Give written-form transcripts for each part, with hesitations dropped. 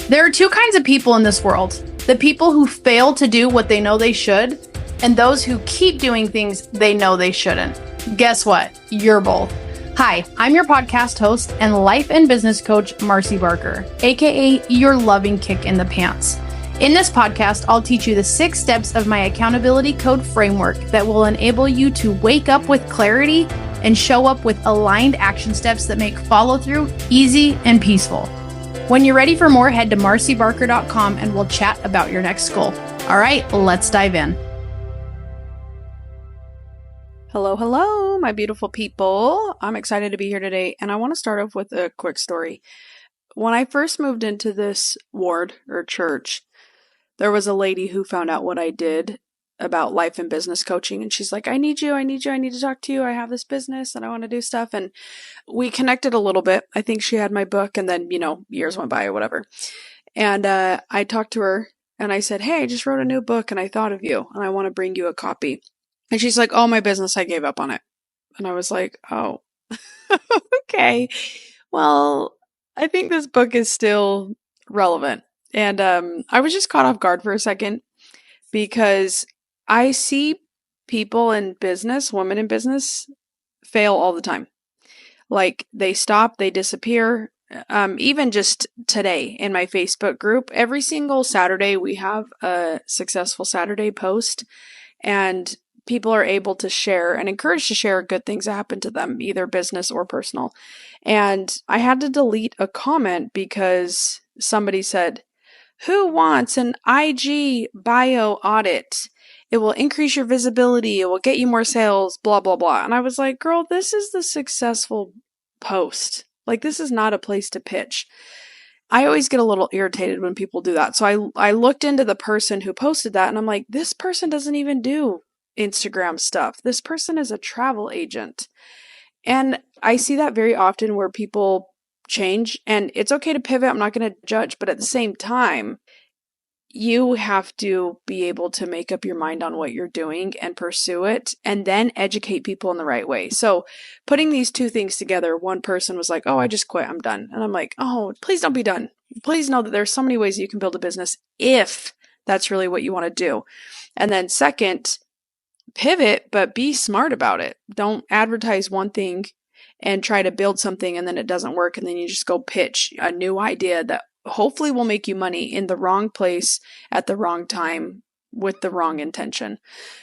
There are two kinds of people in this world. The people who fail to do what they know they should, and those who keep doing things they know they shouldn't. Guess what? You're both. Hi, I'm your podcast host and life and business coach, Marcy Barker, aka your loving kick in the pants. In this podcast, I'll teach you the 6 steps of my accountability code framework that will enable you to wake up with clarity and show up with aligned action steps that make follow through easy and peaceful. When you're ready for more, head to marcybarker.com and we'll chat about your next goal. All right, let's dive in. Hello, my beautiful people. I'm excited to be here today, and I want to start off with a quick story. When I first moved into this ward or church, there was a lady who found out what I did about life and business coaching, and she's like, I need to talk to you. I have this business and I want to do stuff. And we connected a little bit. I think she had my book, and then, years went by or whatever. And I talked to her and I said, hey, I just wrote a new book and I thought of you and I want to bring you a copy. And she's like, oh, my business, I gave up on it. And I was like, oh, okay. Well, I think this book is still relevant. And I was just caught off guard for a second because I see people in business, women in business, fail all the time. Like they stop, they disappear. Even just today in my Facebook group, every single Saturday we have a successful Saturday post, and people are able to share and encouraged to share good things that happen to them, either business or personal. And I had to delete a comment because somebody said, who wants an IG bio audit? It will increase your visibility. It will get you more sales, blah, blah, blah. And I was like, girl, this is the successful post. Like, this is not a place to pitch. I always get a little irritated when people do that. So I looked into the person who posted that, and I'm like, this person doesn't even do Instagram stuff. This person is a travel agent. And I see that very often where people change, and it's okay to pivot. I'm not going to judge, but at the same time, you have to be able to make up your mind on what you're doing and pursue it, and then educate people in the right way. So putting these two things together, one person was like, oh, I just quit, I'm done. And I'm like, oh, please don't be done. Please know that there's so many ways you can build a business if that's really what you want to do. And then second, pivot, but be smart about it. Don't advertise one thing and try to build something and then it doesn't work, and then you just go pitch a new idea that hopefully will make you money in the wrong place at the wrong time with the wrong intention.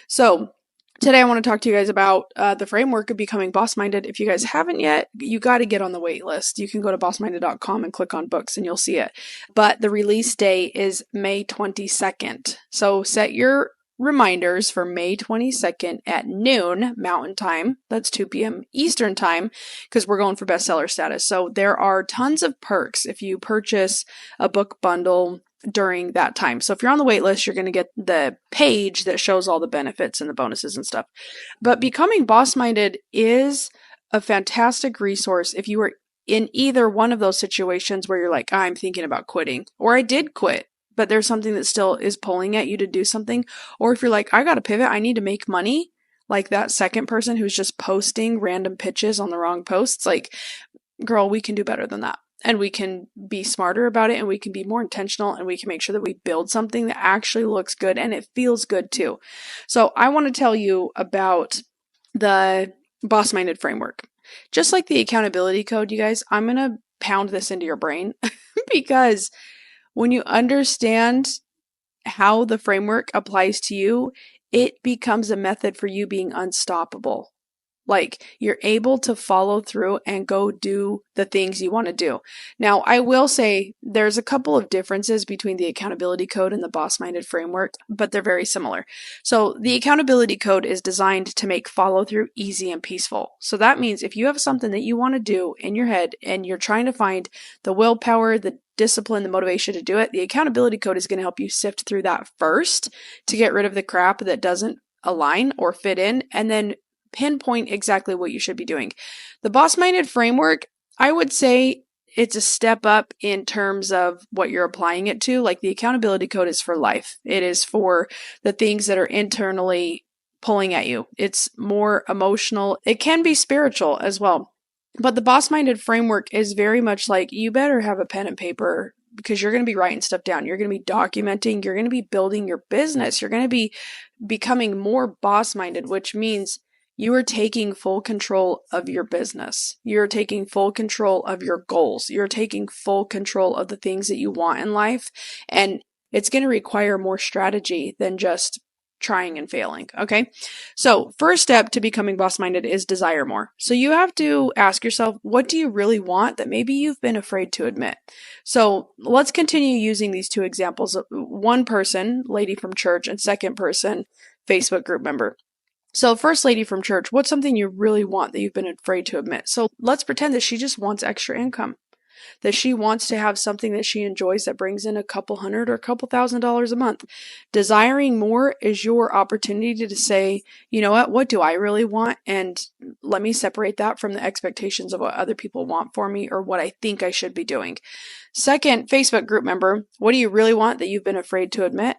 So today I want to talk to you guys about the framework of becoming boss-minded. If you guys haven't yet, you got to get on the wait list. You can go to bossminded.com and click on books and you'll see it. But the release day is May 22nd. So set your reminders for May 22nd at noon Mountain Time. That's 2 p.m. Eastern Time, because we're going for bestseller status. So there are tons of perks if you purchase a book bundle during that time. So if you're on the wait list, you're going to get the page that shows all the benefits and the bonuses and stuff. But becoming boss-minded is a fantastic resource if you are in either one of those situations where you're like, I'm thinking about quitting, or I did quit, but there's something that still is pulling at you to do something. Or if you're like, I got to pivot, I need to make money, like that second person who's just posting random pitches on the wrong posts. Like, girl, we can do better than that. And we can be smarter about it, and we can be more intentional, and we can make sure that we build something that actually looks good and it feels good too. So I want to tell you about the Boss-Minded framework. Just like the accountability code, you guys, I'm going to pound this into your brain because when you understand how the framework applies to you, it becomes a method for you being unstoppable. Like, you're able to follow through and go do the things you want to do. Now, I will say there's a couple of differences between the accountability code and the boss-minded framework, but they're very similar. So the accountability code is designed to make follow through easy and peaceful. So that means if you have something that you want to do in your head and you're trying to find the willpower, the discipline, the motivation to do it, the accountability code is going to help you sift through that first to get rid of the crap that doesn't align or fit in, and then pinpoint exactly what you should be doing. The boss-minded framework, I would say it's a step up in terms of what you're applying it to. Like, the accountability code is for life. It is for the things that are internally pulling at you. It's more emotional. It can be spiritual as well. But the boss-minded framework is very much like, you better have a pen and paper because you're going to be writing stuff down. You're going to be documenting. You're going to be building your business. You're going to be becoming more boss-minded, which means you are taking full control of your business. You're taking full control of your goals. You're taking full control of the things that you want in life. And it's going to require more strategy than just trying and failing. Okay. So first step to becoming boss-minded is desire more. So you have to ask yourself, what do you really want that maybe you've been afraid to admit? So let's continue using these two examples. One person, lady from church, and second person, Facebook group member. So first lady from church, what's something you really want that you've been afraid to admit? So let's pretend that she just wants extra income, that she wants to have something that she enjoys that brings in a couple hundred or a couple $1,000s a month. Desiring more is your opportunity to say, you know what do I really want? And let me separate that from the expectations of what other people want for me or what I think I should be doing. Second, Facebook group member, what do you really want that you've been afraid to admit?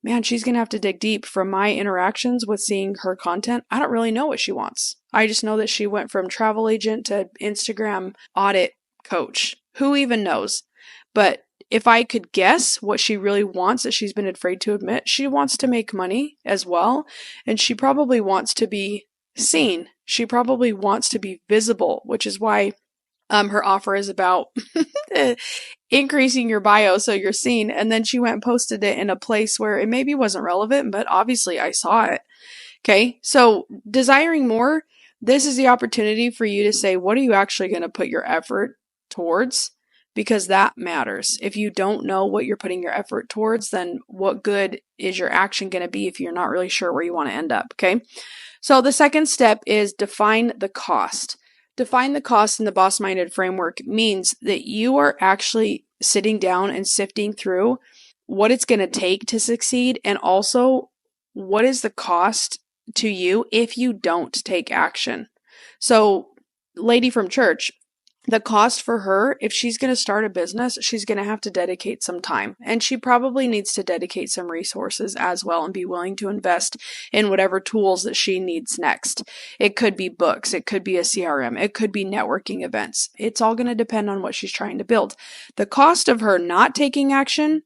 Man, she's going to have to dig deep. From my interactions with seeing her content, I don't really know what she wants. I just know that she went from travel agent to Instagram audit coach. Who even knows? But if I could guess what she really wants that she's been afraid to admit, she wants to make money as well. And she probably wants to be seen. She probably wants to be visible, which is why her offer is about increasing your bio so you're seen. And then she went and posted it in a place where it maybe wasn't relevant, but obviously I saw it. Okay, so desiring more, this is the opportunity for you to say, what are you actually going to put your effort towards? Because that matters. If you don't know what you're putting your effort towards, then what good is your action going to be if you're not really sure where you want to end up? Okay, so the second step is define the cost. Define the cost in the Boss-Minded framework means that you are actually sitting down and sifting through what it's going to take to succeed, and also what is the cost to you if you don't take action. So, lady from church, the cost for her, if she's going to start a business, she's going to have to dedicate some time, and she probably needs to dedicate some resources as well and be willing to invest in whatever tools that she needs next. It could be books, it could be a CRM, it could be networking events. It's all going to depend on what she's trying to build. The cost of her not taking action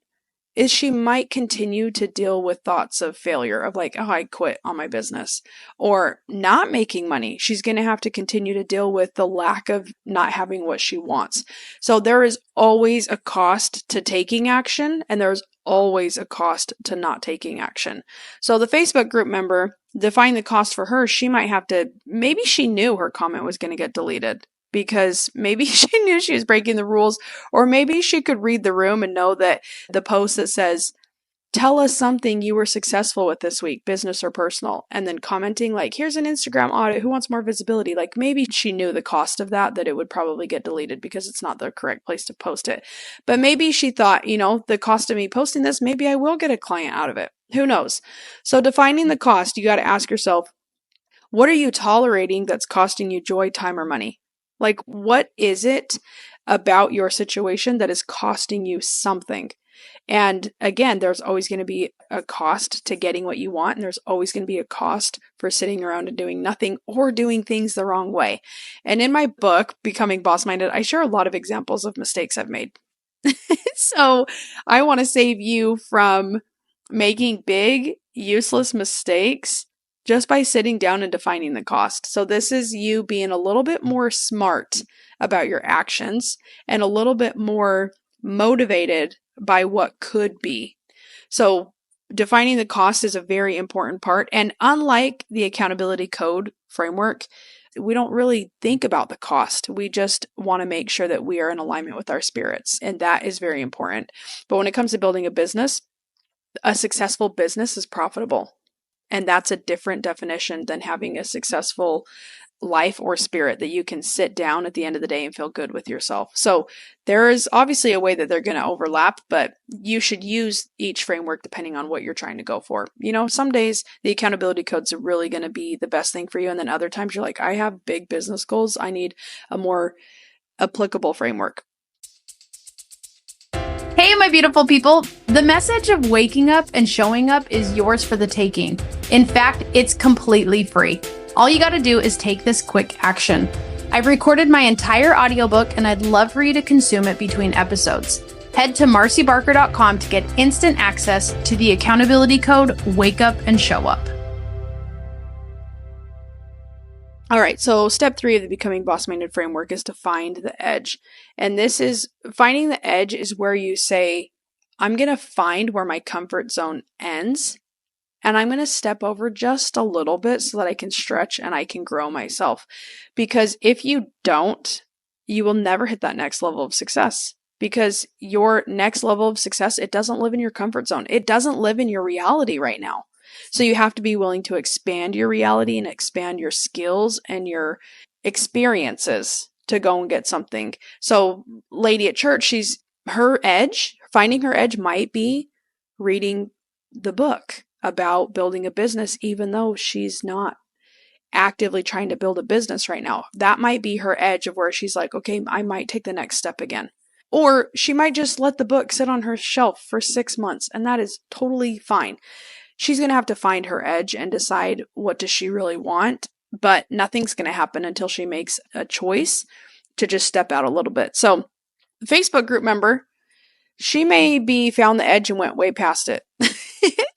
is she might continue to deal with thoughts of failure, of like, oh, I quit on my business, or not making money. She's going to have to continue to deal with the lack of not having what she wants. So there is always a cost to taking action, and there's always a cost to not taking action. So the Facebook group member, define the cost for her. She might have to, maybe she knew her comment was going to get deleted, because maybe she knew she was breaking the rules, or maybe she could read the room and know that the post that says, tell us something you were successful with this week, business or personal, and then commenting like, here's an Instagram audit, who wants more visibility? Like maybe she knew the cost of that it would probably get deleted because it's not the correct place to post it. But maybe she thought, the cost of me posting this, maybe I will get a client out of it. Who knows? So defining the cost, you got to ask yourself, what are you tolerating that's costing you joy, time, or money? Like, what is it about your situation that is costing you something? And again, there's always going to be a cost to getting what you want, and there's always going to be a cost for sitting around and doing nothing or doing things the wrong way. And in my book, Becoming Boss-Minded, I share a lot of examples of mistakes I've made. So I want to save you from making big, useless mistakes just by sitting down and defining the cost. So this is you being a little bit more smart about your actions and a little bit more motivated by what could be. So defining the cost is a very important part. And unlike the accountability code framework, we don't really think about the cost. We just want to make sure that we are in alignment with our spirits. And that is very important. But when it comes to building a business, a successful business is profitable. And that's a different definition than having a successful life or spirit that you can sit down at the end of the day and feel good with yourself. So there is obviously a way that they're going to overlap, but you should use each framework depending on what you're trying to go for. Some days the accountability codes are really going to be the best thing for you. And then other times you're like, I have big business goals. I need a more applicable framework. Hey, my beautiful people. The message of waking up and showing up is yours for the taking. In fact, it's completely free. All you got to do is take this quick action. I I've recorded my entire audiobook and I'd love for you to consume it between episodes. Head to marcybarker.com to get instant access to the accountability code Wake Up and Show Up. All right, so step 3 of the Becoming Boss-Minded framework is to find the edge. And this is, finding the edge is where you say, I'm going to find where my comfort zone ends, and I'm going to step over just a little bit so that I can stretch and I can grow myself. Because if you don't, you will never hit that next level of success. Because your next level of success, it doesn't live in your comfort zone. It doesn't live in your reality right now. So you have to be willing to expand your reality and expand your skills and your experiences to go and get something. So lady at church, finding her edge might be reading the book about building a business, even though she's not actively trying to build a business right now. That might be her edge of where she's like, okay, I might take the next step again. Or she might just let the book sit on her shelf for 6 months, and that is totally fine. She's going to have to find her edge and decide what does she really want, but nothing's going to happen until she makes a choice to just step out a little bit. So, Facebook group member, she may be found the edge and went way past it.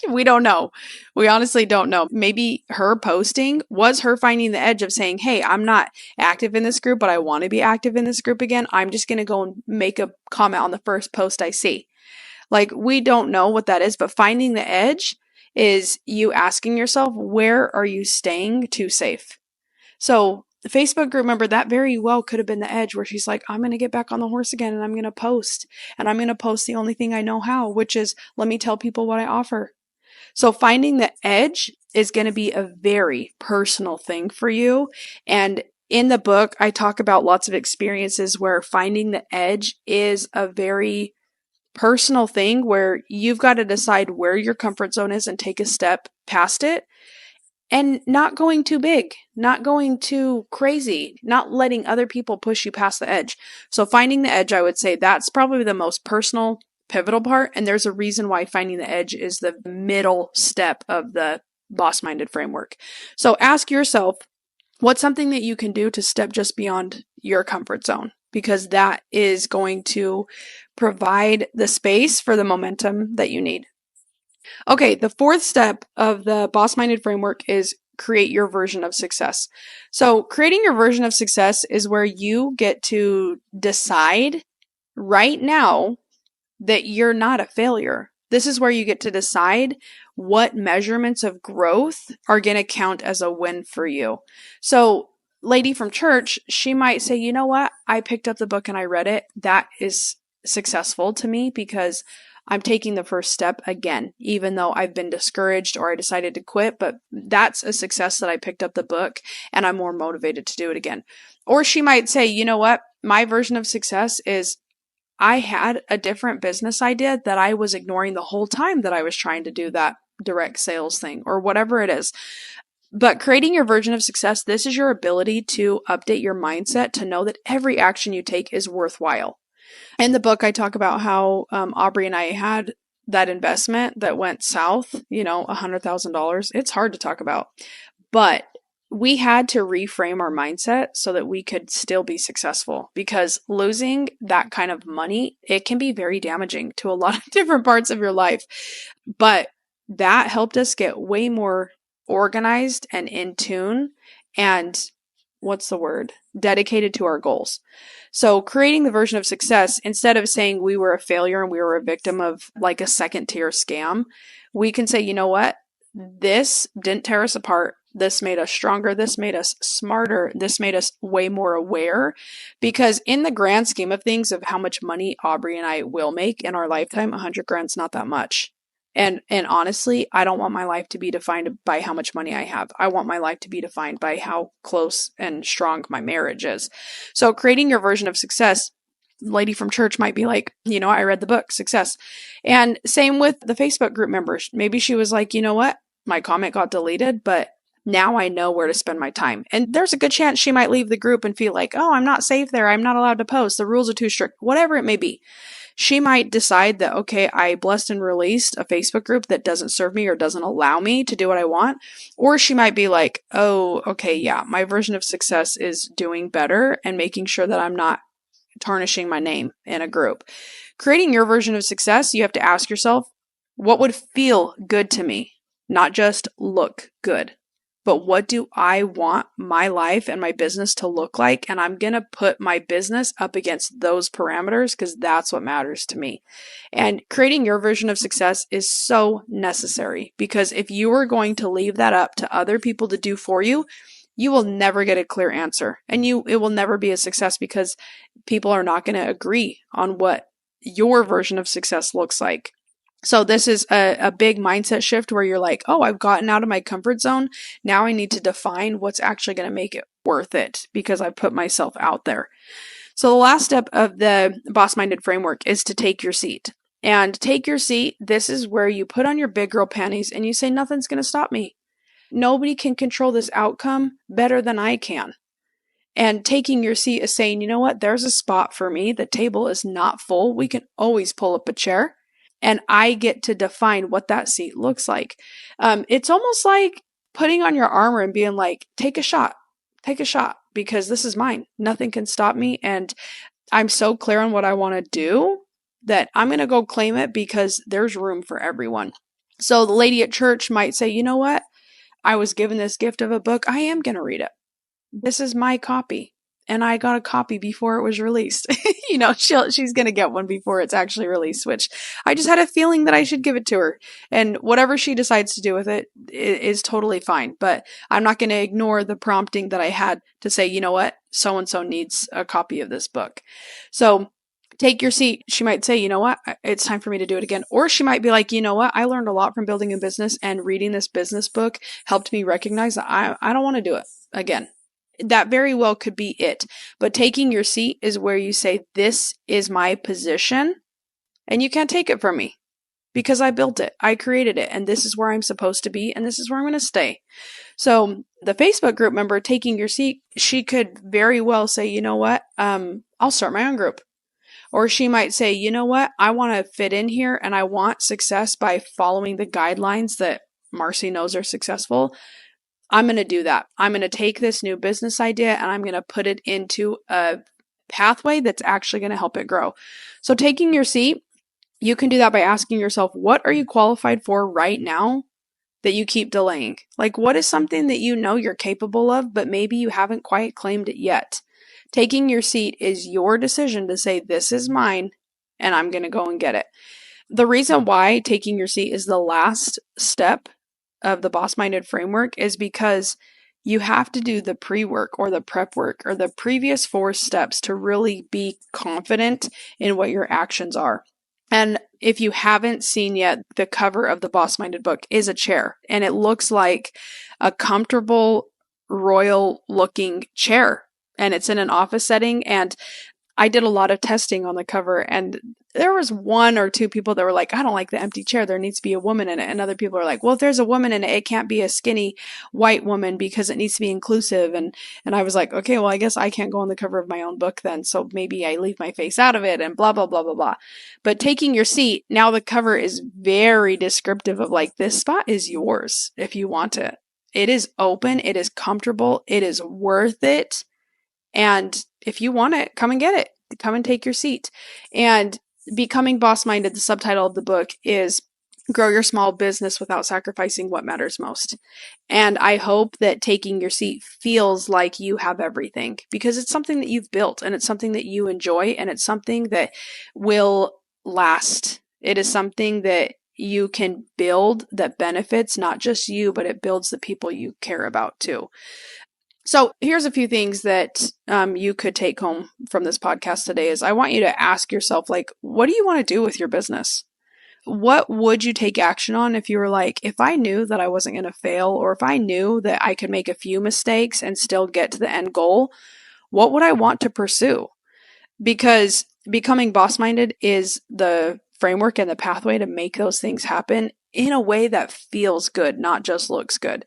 We don't know. We honestly don't know. Maybe her posting was her finding the edge of saying, hey, I'm not active in this group, but I want to be active in this group again. I'm just going to go and make a comment on the first post I see. Like, we don't know what that is, but finding the edge is you asking yourself, where are you staying too safe? So the Facebook group member, that very well could have been the edge where she's like, I'm going to get back on the horse again and I'm going to post. And I'm going to post the only thing I know how, which is let me tell people what I offer. So finding the edge is going to be a very personal thing for you. And in the book, I talk about lots of experiences where finding the edge is a very personal thing where you've got to decide where your comfort zone is and take a step past it, and not going too big, not going too crazy, not letting other people push you past the edge. So finding the edge, I would say that's probably the most personal, pivotal part. And there's a reason why finding the edge is the middle step of the Boss-Minded framework. So ask yourself, what's something that you can do to step just beyond your comfort zone? Because that is going to provide the space for the momentum that you need. Okay, the 4th step of the Boss-Minded framework is create your version of success. So creating your version of success is where you get to decide right now that you're not a failure. This is where you get to decide what measurements of growth are going to count as a win for you. So lady from church, she might say, you know what? I picked up the book and I read it. That is successful to me because I'm taking the first step again, even though I've been discouraged or I decided to quit, but that's a success that I picked up the book and I'm more motivated to do it again. Or she might say, you know what? My version of success is I had a different business idea that I was ignoring the whole time that I was trying to do that direct sales thing or whatever it is. But creating your version of success, this is your ability to update your mindset to know that every action you take is worthwhile. In the book, I talk about how Aubrey and I had that investment that went south, $100,000. It's hard to talk about, but we had to reframe our mindset so that we could still be successful, because losing that kind of money, it can be very damaging to a lot of different parts of your life. But that helped us get way more organized and in tune and dedicated to our goals. So creating the version of success, instead of saying we were a failure and we were a victim of like a second tier scam, we can say, you know what? This didn't tear us apart. This made us stronger. This made us smarter. This made us way more aware, because in the grand scheme of things of how much money Aubrey and I will make in our lifetime, 100 grand's not that much. And honestly, I don't want my life to be defined by how much money I have. I want my life to be defined by how close and strong my marriage is. So creating your version of success, lady from church might be like, I read the book, success. And same with the Facebook group members. Maybe she was like, you know what? My comment got deleted, but now I know where to spend my time. And there's a good chance she might leave the group and feel like, oh, I'm not safe there. I'm not allowed to post. The rules are too strict, whatever it may be. She might decide that, okay, I blessed and released a Facebook group that doesn't serve me or doesn't allow me to do what I want. Or she might be like, oh, okay, yeah, my version of success is doing better and making sure that I'm not tarnishing my name in a group. Creating your version of success, you have to ask yourself, what would feel good to me? Not just look good, but what do I want my life and my business to look like? And I'm going to put my business up against those parameters because that's what matters to me. And creating your version of success is so necessary, because if you are going to leave that up to other people to do for you, you will never get a clear answer, and it will never be a success because people are not going to agree on what your version of success looks like. So this is a big mindset shift where you're like, oh, I've gotten out of my comfort zone. Now I need to define what's actually going to make it worth it because I put myself out there. So the last step of the Boss-Minded framework is to take your seat. And take your seat, this is where you put on your big girl panties and you say, nothing's going to stop me. Nobody can control this outcome better than I can. And taking your seat is saying, you know what, there's a spot for me. The table is not full. We can always pull up a chair. And I get to define what that seat looks like. It's almost like putting on your armor and being like, take a shot, because this is mine. Nothing can stop me. And I'm so clear on what I want to do that I'm going to go claim it because there's room for everyone. So the lady at church might say, you know what? I was given this gift of a book. I am going to read it. This is my copy. And I got a copy before it was released. She's going to get one before it's actually released, which I just had a feeling that I should give it to her. And whatever she decides to do with it is totally fine. But I'm not going to ignore the prompting that I had to say, you know what, so-and-so needs a copy of this book. So take your seat. She might say, you know what, it's time for me to do it again. Or she might be like, you know what, I learned a lot from building a business, and reading this business book helped me recognize that I don't want to do it again. That very well could be it. But taking your seat is where you say, this is my position and you can't take it from me because I built it. I created it, and this is where I'm supposed to be, and this is where I'm going to stay. So the Facebook group member taking your seat, she could very well say, you know what, I'll start my own group. Or she might say, you know what, I want to fit in here and I want success by following the guidelines that Marcy knows are successful. I'm going to do that. I'm going to take this new business idea and I'm going to put it into a pathway that's actually going to help it grow. So taking your seat, you can do that by asking yourself, what are you qualified for right now that you keep delaying? Like, what is something that you know you're capable of, but maybe you haven't quite claimed it yet? Taking your seat is your decision to say, this is mine and I'm going to go and get it. The reason why taking your seat is the last step of the Boss-Minded framework is because you have to do the pre-work or the prep work or the previous 4 steps to really be confident in what your actions are. And if you haven't seen yet, the cover of the Boss-Minded book is a chair, and it looks like a comfortable, royal looking chair, and it's in an office setting. And I did a lot of testing on the cover, and there was 1 or 2 people that were like, I don't like the empty chair. There needs to be a woman in it. And other people are like, well, if there's a woman in it, it can't be a skinny white woman because it needs to be inclusive. And I was like, okay, well, I guess I can't go on the cover of my own book then. So maybe I leave my face out of it and blah, blah, blah, blah, blah. But taking your seat, now the cover is very descriptive of like, this spot is yours if you want it. It is open. It is comfortable. It is worth it. And if you want it, come and get it. Come and take your seat. And Becoming Boss-Minded, the subtitle of the book, is Grow Your Small Business Without Sacrificing What Matters Most. And I hope that taking your seat feels like you have everything, because it's something that you've built, and it's something that you enjoy, and it's something that will last. It is something that you can build that benefits not just you, but it builds the people you care about too. So here's a few things that you could take home from this podcast today is I want you to ask yourself, like, what do you want to do with your business? What would you take action on if you were like, if I knew that I wasn't going to fail, or if I knew that I could make a few mistakes and still get to the end goal, what would I want to pursue? Because becoming boss-minded is the framework and the pathway to make those things happen in a way that feels good, not just looks good.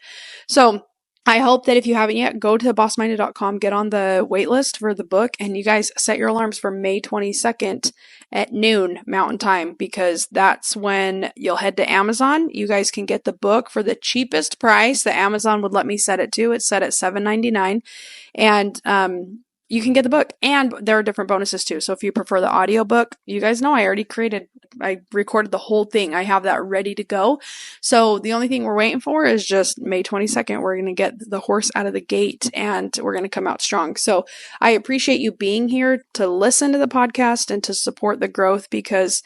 So I hope that if you haven't yet, go to bossminded.com, get on the wait list for the book, and you guys set your alarms for May 22nd at noon Mountain Time, because that's when you'll head to Amazon. You guys can get the book for the cheapest price that Amazon would let me set it to. It's set at $7.99, and you can get the book, and there are different bonuses too. So if you prefer the audiobook, you guys know I recorded the whole thing. I have that ready to go. So the only thing we're waiting for is just May 22nd. We're going to get the horse out of the gate and we're going to come out strong. So I appreciate you being here to listen to the podcast and to support the growth, because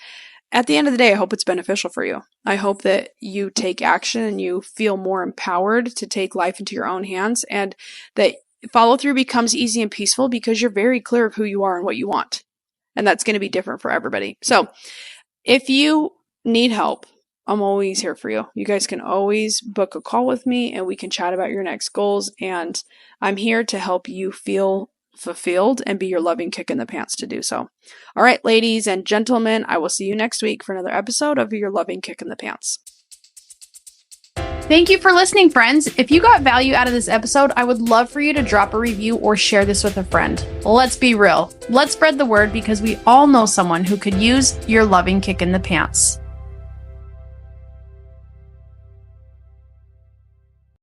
at the end of the day, I hope it's beneficial for you. I hope that you take action and you feel more empowered to take life into your own hands, and that follow through becomes easy and peaceful because you're very clear of who you are and what you want. And that's going to be different for everybody. So if you need help, I'm always here for you. You guys can always book a call with me and we can chat about your next goals. And I'm here to help you feel fulfilled and be your loving kick in the pants to do so. All right, ladies and gentlemen, I will see you next week for another episode of Your Loving Kick in the Pants. Thank you for listening, friends. If you got value out of this episode, I would love for you to drop a review or share this with a friend. Let's be real. Let's spread the word, because we all know someone who could use your loving kick in the pants.